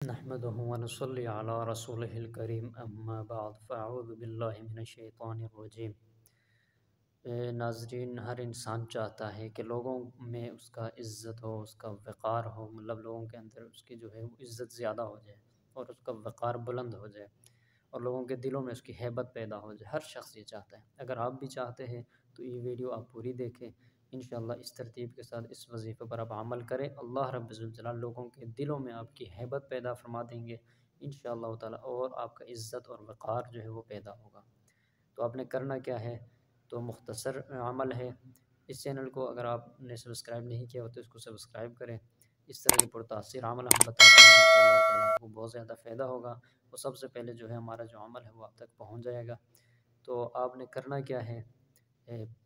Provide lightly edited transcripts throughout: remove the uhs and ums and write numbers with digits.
نحمده ونصلي على رسوله الكريم اما بعد فاعوذ باللہ من الشیطان الرجیم۔ ناظرین، ہر انسان چاہتا ہے کہ لوگوں میں اس کا عزت ہو، اس کا وقار ہو، مطلب لوگوں کے اندر اس کی جو ہے وہ عزت زیادہ ہو جائے اور اس کا وقار بلند ہو جائے اور لوگوں کے دلوں میں اس کی ہیبت پیدا ہو جائے۔ ہر شخص یہ چاہتا ہے۔ اگر آپ بھی چاہتے ہیں تو یہ ویڈیو آپ پوری دیکھیں، انشاءاللہ اس ترتیب کے ساتھ اس وظیفے پر آپ عمل کریں، اللہ رب الجلال لوگوں کے دلوں میں آپ کی ہیبت پیدا فرما دیں گے انشاءاللہ تعالی، اور آپ کا عزت اور وقار جو ہے وہ پیدا ہوگا۔ تو آپ نے کرنا کیا ہے؟ تو مختصر عمل ہے۔ اس چینل کو اگر آپ نے سبسکرائب نہیں کیا ہو تو اس کو سبسکرائب کریں۔ اس طرح کے پرتاثر عمل ہم بتاتے ہیں، انشاءاللہ تعالی آپ کو بہت زیادہ فائدہ ہوگا، اور سب سے پہلے جو ہے ہمارا جو عمل ہے وہ آپ تک پہنچ جائے گا۔ تو آپ نے کرنا کیا ہے؟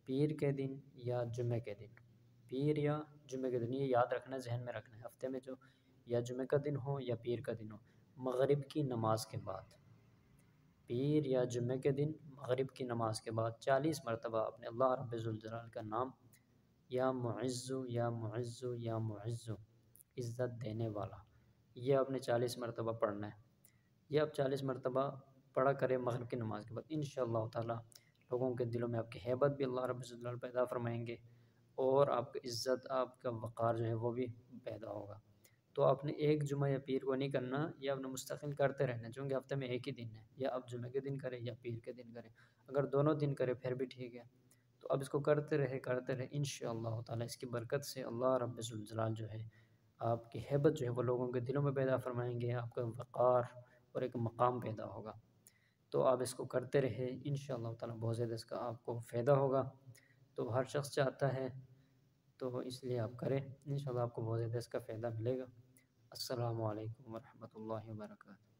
پیر کے دن یا جمعہ کے دن، پیر یا جمعہ کے دن، یہ یاد رکھنا ہے، ذہن میں رکھنا ہے، ہفتے میں جو یا جمعہ کا دن ہو یا پیر کا دن ہو، مغرب کی نماز کے بعد، پیر یا جمعہ کے دن مغرب کی نماز کے بعد 40 مرتبہ اپنے اللہ رب الجلال کا نام، یا معزو یا معزو یا معزو، عزت دینے والا، یہ آپ نے 40 مرتبہ پڑھنا ہے۔ یہ آپ 40 مرتبہ پڑھا کریں مغرب کی نماز کے بعد، انشاءاللہ تعالی لوگوں کے دلوں میں آپ کی ہیبت بھی اللہ رب الجلال پیدا فرمائیں گے، اور آپ کا عزت، آپ کا وقار جو ہے وہ بھی پیدا ہوگا۔ تو آپ نے ایک جمعہ یا پیر کو نہیں کرنا، یہ آپ نے مستقل کرتے رہنا، چونکہ ہفتے میں ایک ہی دن ہے، یا آپ جمعہ کے دن کریں یا پیر کے دن کریں۔ اگر دونوں دن کریں پھر بھی ٹھیک ہے۔ تو اب اس کو کرتے رہے انشاءاللہ تعالی اس کی برکت سے اللہ رب الجلال جو ہے آپ کی ہیبت جو ہے وہ لوگوں کے دلوں میں پیدا فرمائیں گے، آپ کا وقار اور ایک مقام پیدا ہوگا۔ تو آپ اس کو کرتے رہے انشاءاللہ تعالی، بہت زیادہ اس کا آپ کو فائدہ ہوگا۔ تو ہر شخص چاہتا ہے، تو اس لیے آپ کریں، انشاءاللہ آپ کو بہت زیادہ اس کا فائدہ ملے گا۔ السلام علیکم ورحمۃ اللہ وبرکاتہ۔